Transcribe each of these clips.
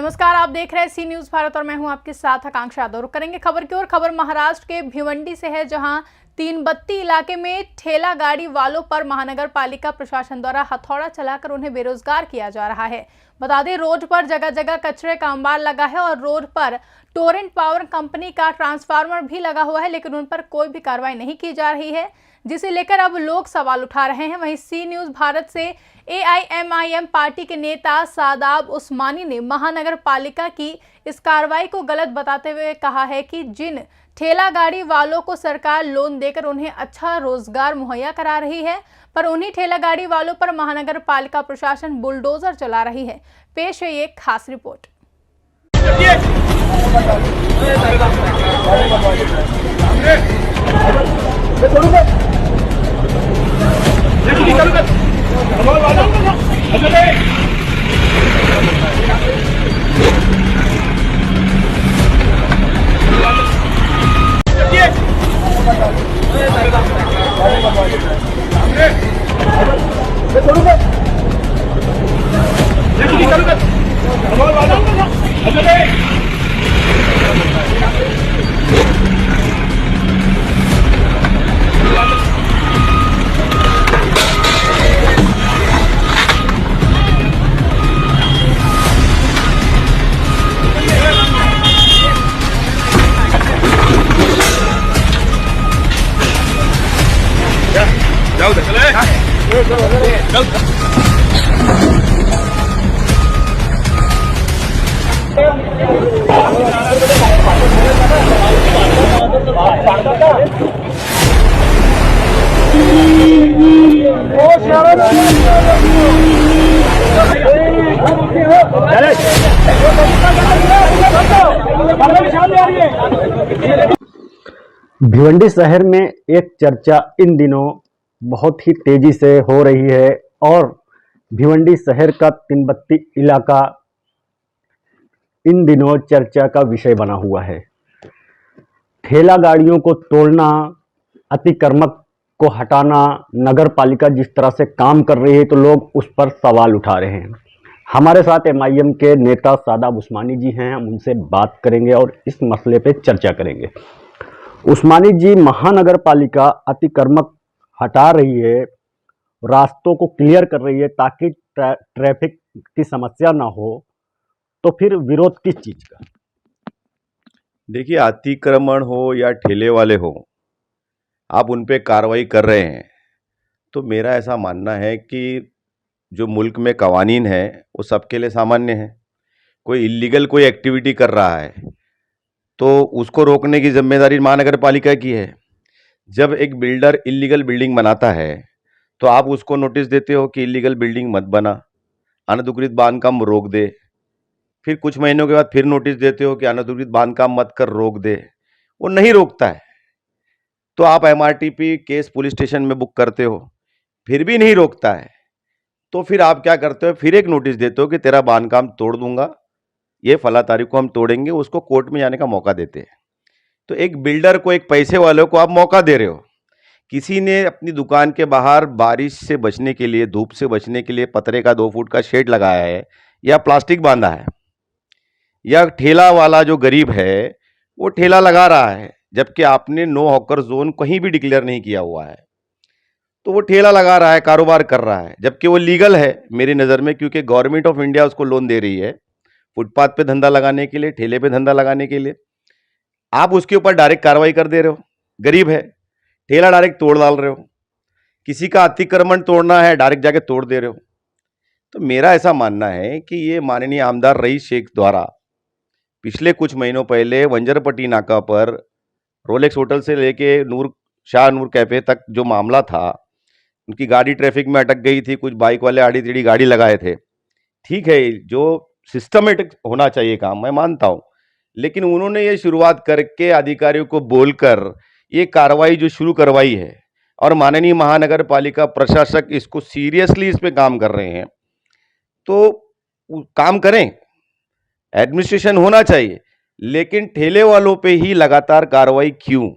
नमस्कार, आप देख रहे हैं सी न्यूज भारत और मैं हूं आपके साथ आकांक्षा यादव। करेंगे खबर की ओर। खबर महाराष्ट्र के भिवंडी से है, जहां तीनबत्ती इलाके में ठेला गाड़ी वालों पर महानगर पालिका प्रशासन द्वारा हथौड़ा चलाकर उन्हें बेरोजगार किया जा रहा है। बता दें, रोड पर जगह जगह कचरे का अंबार लगा है और रोड पर टोरेंट पावर कंपनी का ट्रांसफार्मर भी लगा हुआ है, लेकिन उन पर कोई भी कार्रवाई नहीं की जा रही है, जिसे लेकर अब लोग सवाल उठा रहे हैं। वहीं सी न्यूज भारत से AIMIM पार्टी के नेता सादाब उस्मानी ने महानगर पालिका की इस कार्रवाई को गलत बताते हुए कहा है कि जिन ठेला गाड़ी वालों को सरकार लोन देकर उन्हें अच्छा रोजगार मुहैया करा रही है, पर उन्हीं ठेला गाड़ी वालों पर महानगर पालिका प्रशासन बुलडोजर चला रही है। पेश है ये खास रिपोर्ट। भिवंडी शहर में एक चर्चा इन दिनों बहुत ही तेजी से हो रही है और भिवंडी शहर का तीनबत्ती इलाका इन दिनों चर्चा का विषय बना हुआ है। ठेला गाड़ियों को तोड़ना, अतिक्रमक को हटाना, नगर पालिका जिस तरह से काम कर रही है तो लोग उस पर सवाल उठा रहे हैं। हमारे साथ MIM के नेता सादाब उस्मानी जी हैं, हम उनसे बात करेंगे और इस मसले पे चर्चा करेंगे। उस्मानी जी, महानगर पालिका अतिक्रमक हटा रही है, रास्तों को क्लियर कर रही है ताकि ट्रैफिक की समस्या ना हो, तो फिर विरोध किस चीज़ का? देखिए, अतिक्रमण हो या ठेले वाले हो, आप उन पे कार्रवाई कर रहे हैं तो मेरा ऐसा मानना है कि जो मुल्क में कवानीन है वो सबके लिए सामान्य है। कोई इल्लीगल कोई एक्टिविटी कर रहा है तो उसको रोकने की जिम्मेदारी महानगर पालिका की है। जब एक बिल्डर इल्लीगल बिल्डिंग बनाता है तो आप उसको नोटिस देते हो कि इल्लीगल बिल्डिंग मत बना, अनधिकृत बांधकाम रोक दे। फिर कुछ महीनों के बाद फिर नोटिस देते हो कि अनधिकृत बांधकाम मत कर, रोक दे। वो नहीं रोकता है तो आप MRTP केस पुलिस स्टेशन में बुक करते हो, फिर भी नहीं रोकता है तो फिर आप क्या करते हो, फिर एक नोटिस देते हो कि तेरा बांधकाम तोड़ दूंगा, ये फला तारीख को हम तोड़ेंगे, उसको कोर्ट में जाने का मौका देते हैं। तो एक बिल्डर को, एक पैसे वालों को आप मौका दे रहे हो। किसी ने अपनी दुकान के बाहर बारिश से बचने के लिए, धूप से बचने के लिए पतरे का 2 फुट का शेड लगाया है या प्लास्टिक बांधा है, या ठेला वाला जो गरीब है वो ठेला लगा रहा है, जबकि आपने नो हॉकर जोन कहीं भी डिक्लेयर नहीं किया हुआ है, तो वो ठेला लगा रहा है, कारोबार कर रहा है, जबकि वो लीगल है मेरी नज़र में, क्योंकि गवर्नमेंट ऑफ इंडिया उसको लोन दे रही है फुटपाथ पे धंधा लगाने के लिए, ठेले पे धंधा लगाने के लिए। आप उसके ऊपर डायरेक्ट कार्रवाई कर दे रहे हो। गरीब है, ठेला डायरेक्ट तोड़ डाल रहे हो। किसी का अतिक्रमण तोड़ना है, डायरेक्ट जाके तोड़ दे रहे हो। तो मेरा ऐसा मानना है कि ये माननीय आमदार रईस शेख द्वारा पिछले कुछ महीनों पहले वंजरपट्टी नाका पर रोलेक्स होटल से लेके शाह नूर कैफे तक जो मामला था, उनकी गाड़ी ट्रैफिक में अटक गई थी, कुछ बाइक वाले आड़ी टेढ़ी गाड़ी लगाए थे। ठीक है, जो सिस्टमेटिक होना चाहिए काम, मैं मानता हूँ, लेकिन उन्होंने ये शुरुआत करके अधिकारियों को बोलकर ये कार्रवाई जो शुरू करवाई है और माननीय महानगर पालिका प्रशासक इसको सीरियसली इस पे काम कर रहे हैं, तो काम करें। एडमिनिस्ट्रेशन होना चाहिए, लेकिन ठेले वालों पे ही लगातार कार्रवाई क्यों?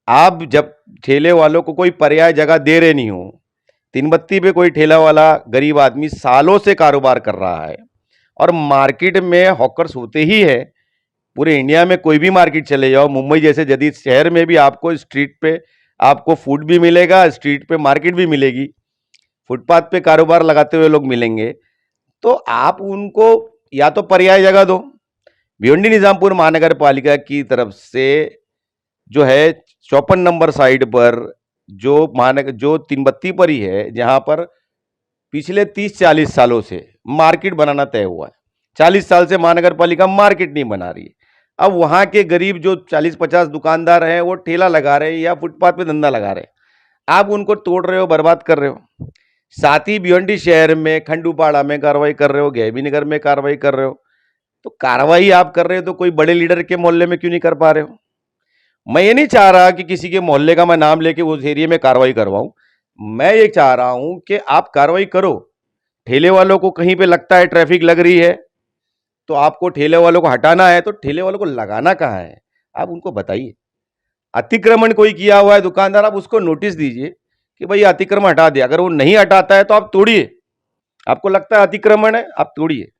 आप जब ठेले वालों को कोई पर्याय जगह दे रहे नहीं हो, तीनबत्ती पे कोई ठेला वाला गरीब आदमी सालों से कारोबार कर रहा है, और मार्केट में हॉकर्स होते ही है। पूरे इंडिया में कोई भी मार्केट चले जाओ, मुंबई जैसे जदीद शहर में भी आपको स्ट्रीट पे आपको फूड भी मिलेगा, स्ट्रीट पे मार्केट भी मिलेगी, फुटपाथ पे कारोबार लगाते हुए लोग मिलेंगे। तो आप उनको या तो पर्याय जगह दो। भिवंडी निजामपुर महानगर पालिका की तरफ से जो है 54 नंबर साइड पर जो तीनबत्ती पर ही है, जहां पर पिछले 30-40 सालों से मार्केट बनाना तय हुआ है। 40 साल से महानगर पालिका मार्केट नहीं बना रही है। अब वहां के गरीब जो 40-50 दुकानदार हैं वो ठेला लगा रहे हैं या फुटपाथ पे धंधा लगा रहे हैं, आप उनको तोड़ रहे हो, बर्बाद कर रहे हो। साथ ही भिवंडी शहर में खंडूपाड़ा में कार्रवाई कर रहे हो, गैबी नगर में कार्रवाई कर रहे हो। तो कार्रवाई आप कर रहे हो तो कोई बड़े लीडर के मोहल्ले में क्यों नहीं कर पा रहे हो? मैं ये नहीं चाह रहा कि किसी के मोहल्ले का मैं नाम लेके उस एरिया में कार्रवाई करवाऊं। मैं ये चाह रहा हूं कि आप कार्रवाई करो। ठेले वालों को कहीं पे लगता है ट्रैफिक लग रही है तो आपको ठेले वालों को हटाना है, तो ठेले वालों को लगाना कहाँ है, आप उनको बताइए। अतिक्रमण कोई किया हुआ है दुकानदार, आप उसको नोटिस दीजिए कि भाई अतिक्रमण हटा दिया। अगर वो नहीं हटाता है तो आप तोड़िए। आपको लगता है अतिक्रमण है, आप तोड़िए।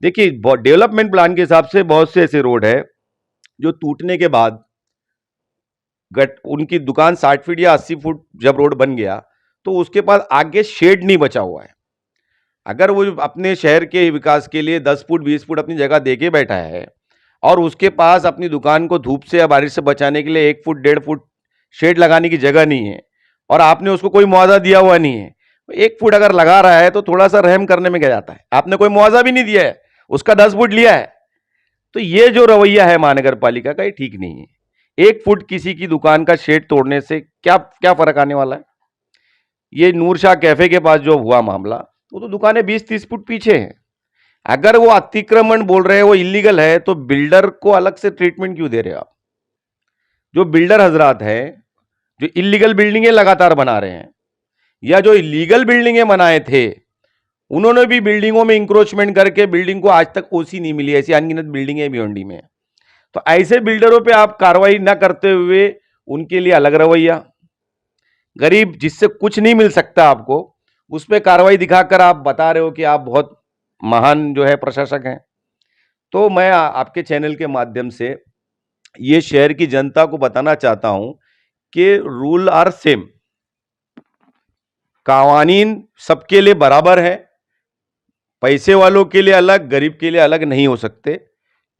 देखिए, डेवलपमेंट प्लान के हिसाब से बहुत से ऐसे रोड है जो टूटने के बाद उनकी दुकान 60 फीट या 80 फुट जब रोड बन गया तो उसके बाद आगे शेड नहीं बचा हुआ है। अगर वो अपने शहर के विकास के लिए 10 फुट 20 फुट अपनी जगह देके बैठा है और उसके पास अपनी दुकान को धूप से या बारिश से बचाने के लिए 1 फुट 1.5 फुट शेड लगाने की जगह नहीं है और आपने उसको कोई मुआवजा दिया हुआ नहीं है, 1 फुट अगर लगा रहा है तो थोड़ा सा रहम करने में क्या जाता है। आपने कोई मुआवजा भी नहीं दिया है, उसका 10 फुट लिया है। तो ये जो रवैया है महानगर पालिका का, ये ठीक नहीं है। 1 फुट किसी की दुकान का शेड तोड़ने से क्या क्या फर्क आने वाला है? ये नूर शाह कैफे के पास जो हुआ मामला, वो तो दुकानें 20-30 फुट पीछे हैं। अगर वो अतिक्रमण बोल रहे हैं, वो इलीगल है, तो बिल्डर को अलग से ट्रीटमेंट क्यों दे रहे हो आप? जो बिल्डर हजरात हैं जो इलीगल बिल्डिंगें लगातार बना रहे हैं या जो इलीगल बिल्डिंगें बनाए थे, उन्होंने भी बिल्डिंगों में इंक्रोचमेंट करके बिल्डिंग को आज तक ओसी नहीं मिली। ऐसी अनगिनत बिल्डिंगें भिवंडी में। तो ऐसे बिल्डरों पे आप कार्रवाई ना करते हुए उनके लिए अलग रवैया, गरीब जिससे कुछ नहीं मिल सकता आपको, उस पर कार्रवाई दिखाकर आप बता रहे हो कि आप बहुत महान जो है प्रशासक हैं। तो मैं आपके चैनल के माध्यम से ये शहर की जनता को बताना चाहता हूं कि रूल आर सेम, कानून सबके लिए बराबर है। पैसे वालों के लिए अलग, गरीब के लिए अलग नहीं हो सकते।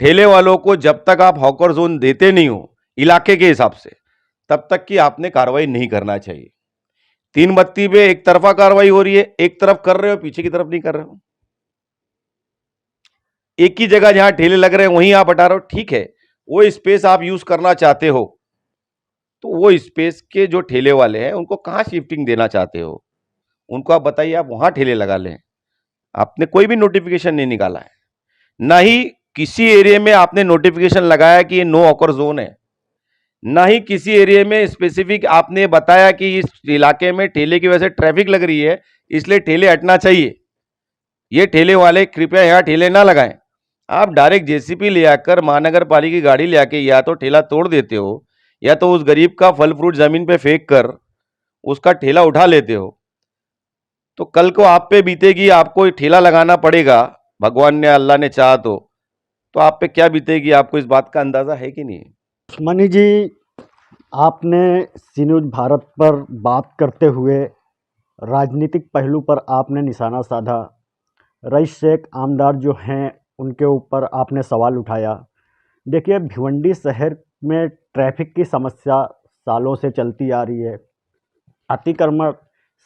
ठेले वालों को जब तक आप हॉकर जोन देते नहीं हो इलाके के हिसाब से, तब तक की आपने कार्रवाई नहीं करना चाहिए। तीन बत्ती पे एक तरफा कार्रवाई हो रही है, एक तरफ कर रहे हो, पीछे की तरफ नहीं कर रहे हो। एक ही जगह जहां ठेले लग रहे हैं वहीं आप हटा रहे हो, ठीक है। वो स्पेस आप यूज करना चाहते हो तो वो स्पेस के जो ठेले वाले हैं उनको कहां शिफ्टिंग देना चाहते हो, उनको आप बताइए, आप वहां ठेले लगा लें। आपने कोई भी नोटिफिकेशन नहीं निकाला है, ना ही किसी एरिया में आपने नोटिफिकेशन लगाया कि ये नो ऑकर जोन है, ना ही किसी एरिया में स्पेसिफिक आपने बताया कि इस इलाके में ठेले की वजह से ट्रैफिक लग रही है इसलिए ठेले हटना चाहिए। ये ठेले वाले कृपया यहाँ ठेले ना लगाएं। आप डायरेक्ट जेसीपी ले आकर महानगर पालिका की गाड़ी ले आके या तो ठेला तोड़ देते हो या तो उस गरीब का फल फ्रूट जमीन पे फेंक कर उसका ठेला उठा लेते हो। तो कल को आप पे बीतेगी, आपको ठेला लगाना पड़ेगा, भगवान ने अल्लाह ने चाहा तो आप पे क्या बीतेगी, आपको इस बात का अंदाजा है कि नहीं? उस्मानी जी, आपने सी न्यूज़ भारत पर बात करते हुए राजनीतिक पहलू पर आपने निशाना साधा। रईस शेख आमदार जो हैं उनके ऊपर आपने सवाल उठाया। देखिए, भिवंडी शहर में ट्रैफिक की समस्या सालों से चलती आ रही है, अतिक्रमण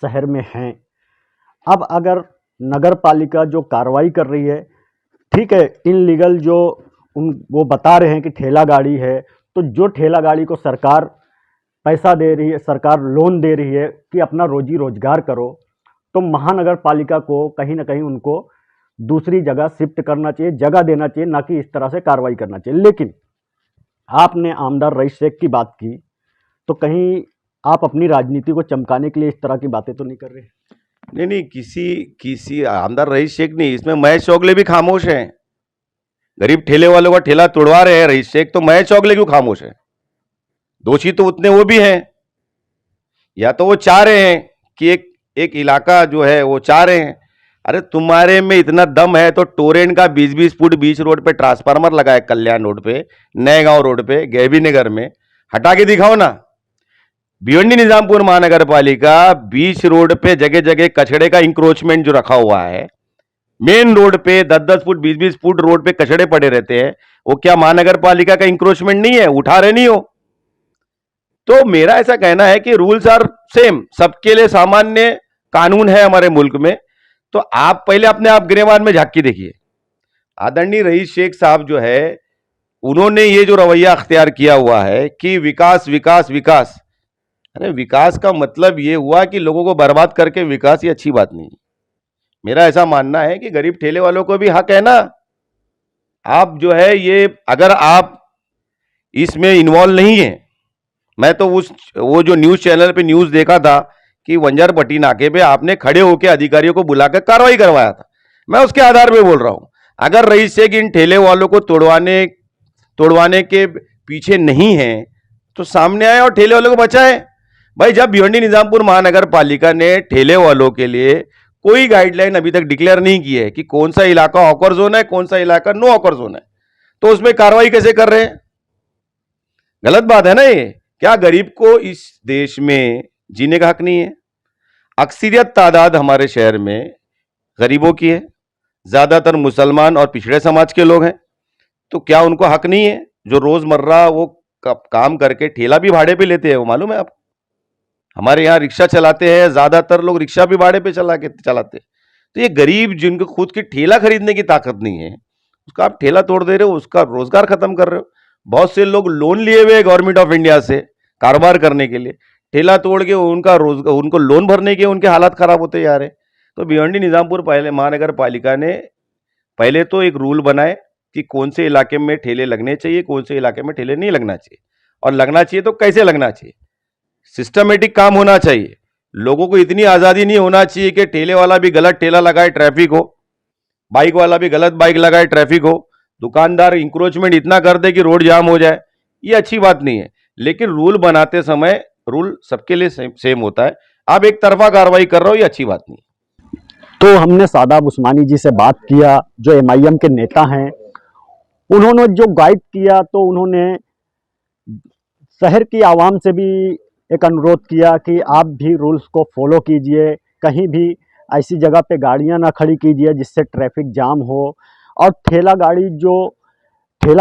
शहर में हैं। अब अगर नगर पालिका जो कार्रवाई कर रही है, ठीक है, इनलीगल जो वो बता रहे हैं कि ठेला गाड़ी है, तो जो ठेला गाड़ी को सरकार पैसा दे रही है, सरकार लोन दे रही है कि अपना रोजी रोजगार करो, तो महानगर पालिका को कहीं ना कहीं उनको दूसरी जगह शिफ्ट करना चाहिए, जगह देना चाहिए, ना कि इस तरह से कार्रवाई करना चाहिए। लेकिन आपने आमदार रईस शेख की बात की, तो कहीं आप अपनी राजनीति को चमकाने के लिए इस तरह की बातें तो नहीं कर रहे? नहीं, किसी आमदार रईस शेख नहीं, इसमें महेश चौगले भी खामोश हैं। गरीब ठेले वालों का ठेला तोड़वा रहे हैं रईस शेख, तो महेश चौगले क्यों खामोश है? दोषी तो उतने वो भी हैं। या तो वो चाह रहे हैं कि एक इलाका जो है वो चाह रहे हैं। अरे तुम्हारे में इतना दम है तो टोरेंट का 20-20 फुट बीच रोड पे ट्रांसफार्मर लगाए, कल्याण रोड पे, नए गांव रोड पे, गैबी नगर में, हटा के दिखाओ ना। भिवंडी निजामपुर महानगर पालिका बीच रोड पे जगह जगह कचड़े का इंक्रोचमेंट जो रखा हुआ है, मेन रोड पे 10-10 फुट 20-20 फुट रोड पे कचड़े पड़े रहते हैं, वो क्या महानगर पालिका का इंक्रोचमेंट नहीं है? उठा रहे नहीं हो? तो मेरा ऐसा कहना है कि रूल्स आर सेम, सबके लिए सामान्य कानून है हमारे मुल्क में। तो आप पहले अपने आप गिरेबान में झांक के देखिए। आदरणीय रईस शेख साहब जो है, उन्होंने ये जो रवैया अख्तियार किया हुआ है कि विकास विकास विकास, अरे विकास का मतलब ये हुआ कि लोगों को बर्बाद करके विकास, ये अच्छी बात नहीं। मेरा ऐसा मानना है कि गरीब ठेले वालों को भी हक है ना। आप जो है ये, अगर आप इसमें इन्वॉल्व नहीं है, मैं तो वो जो न्यूज चैनल पे न्यूज देखा था कि वंजरपट्टी नाके पे आपने खड़े होकर अधिकारियों को बुलाकर कार्रवाई करवाया था, मैं उसके आधार पे बोल रहा हूं। अगर रईस शेख इन ठेले वालों को तोड़वाने के पीछे नहीं है तो सामने आए और ठेले वालों को बचाए। भाई, जब भिवंडी निजामपुर महानगर पालिका ने ठेले वालों के लिए कोई गाइडलाइन अभी तक डिक्लेयर नहीं की है कि कौन सा इलाका हॉकर जोन है, कौन सा इलाका नो हॉकर जोन है, तो उसमें कार्रवाई कैसे कर रहे हैं? गलत बात है ना ये। क्या गरीब को इस देश में जीने का हक नहीं है? अक्सरियत तादाद हमारे शहर में गरीबों की है, ज्यादातर मुसलमान और पिछड़े समाज के लोग हैं, तो क्या उनको हक नहीं है? जो रोजमर्रा वो काम करके ठेला भी भाड़े पे लेते हैं, वो मालूम है आपको? हमारे यहाँ रिक्शा चलाते हैं, ज्यादातर लोग रिक्शा भी भाड़े पे चलाते हैं। तो ये गरीब जिनको खुद की ठेला खरीदने की ताकत नहीं है, उसका आप ठेला तोड़ दे रहे हो, उसका रोजगार खत्म कर रहे हो। बहुत से लोग लोन लिए हुए गवर्नमेंट ऑफ इंडिया से कारोबार करने के लिए, ठेला तोड़ के उनको लोन भरने के उनके हालात खराब होते जा रहे हैं। तो भिवंडी निजामपुर महानगर पालिका ने पहले तो एक रूल बनाए कि कौन से इलाके में ठेले लगने चाहिए, कौन से इलाके में ठेले नहीं लगना चाहिए, और लगना चाहिए तो कैसे लगना चाहिए। सिस्टमेटिक काम होना चाहिए। लोगों को इतनी आज़ादी नहीं होना चाहिए कि ठेले वाला भी गलत ठेला लगाए, ट्रैफिक हो, बाइक वाला भी गलत बाइक लगाए, ट्रैफिक हो, दुकानदार इंक्रोचमेंट इतना कर दे कि रोड जाम हो जाए। ये अच्छी बात नहीं है। लेकिन रूल बनाते समय रूल सबके लिए सेम होता है। आप एक तरफा कार्रवाई कर रहे हो, ये अच्छी बात नहीं। तो हमने सादाब उस्मानी जी से बात किया, जो MIM के नेता हैं। उन्होंने जो गाइड किया, तो उन्होंने शहर की आवाम से भी एक अनुरोध किया कि आप भी रूल्स को फॉलो कीजिए, कहीं भी ऐसी जगह पे गाड़ियां ना खड़ी कीजिए जिससे ट्रैफिक जाम हो। और ठेला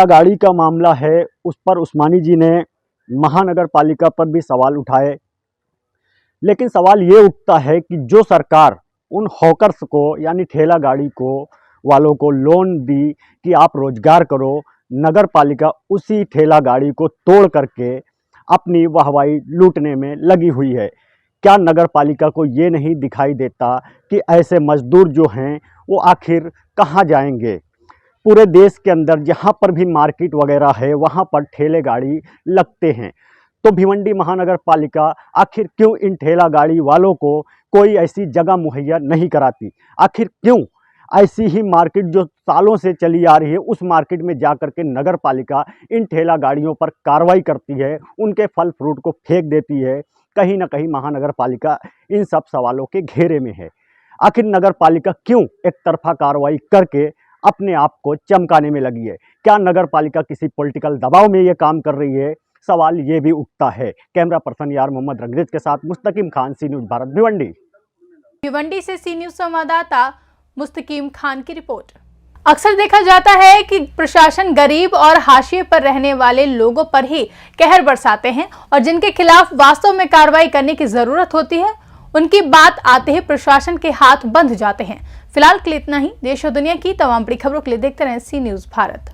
गाड़ी का मामला है, उस पर उस्मानी जी ने महानगर पालिका पर भी सवाल उठाए। लेकिन सवाल ये उठता है कि जो सरकार उन हॉकर्स को, यानी ठेला गाड़ी वालों को लोन दी कि आप रोजगार करो, नगर पालिका उसी ठेला गाड़ी को तोड़ करके अपनी वाहवाही लूटने में लगी हुई है। क्या नगर पालिका को ये नहीं दिखाई देता कि ऐसे मजदूर जो हैं वो आखिर कहाँ जाएंगे? पूरे देश के अंदर जहाँ पर भी मार्केट वगैरह है, वहाँ पर ठेले गाड़ी लगते हैं। तो भिवंडी महानगर पालिका आखिर क्यों इन ठेला गाड़ी वालों को कोई ऐसी जगह मुहैया नहीं कराती? आखिर क्यों ऐसी ही मार्केट जो सालों से चली आ रही है, उस मार्केट में जाकर के नगर पालिका इन ठेला गाड़ियों पर कार्रवाई करती है, उनके फल फ्रूट को फेंक देती है? कहीं ना कहीं महानगर पालिका इन सब सवालों के घेरे में है। आखिर नगर पालिका क्यों एक तरफा कार्रवाई करके अपने आप को चमकाने में लगी है? क्या नगर पालिका किसी पॉलिटिकल दबाव में ये काम कर रही है? सवाल ये भी उठता है। कैमरा पर्सन यार मोहम्मद रंगरेज के साथ मुस्तकीम खान, सी न्यूज़ भारत, भिवंडी। भिवंडी से सी न्यूज़ संवाददाता मुस्तकीम खान की रिपोर्ट। अक्सर देखा जाता है कि प्रशासन गरीब और हाशिए पर रहने वाले लोगों पर ही कहर बरसाते हैं और जिनके खिलाफ वास्तव में कार्रवाई करने की जरूरत होती है, उनकी बात आते ही प्रशासन के हाथ बंध जाते हैं। फिलहाल के लिए इतना ही। देश और दुनिया की तमाम बड़ी खबरों के लिए देखते रहें सी न्यूज़ भारत।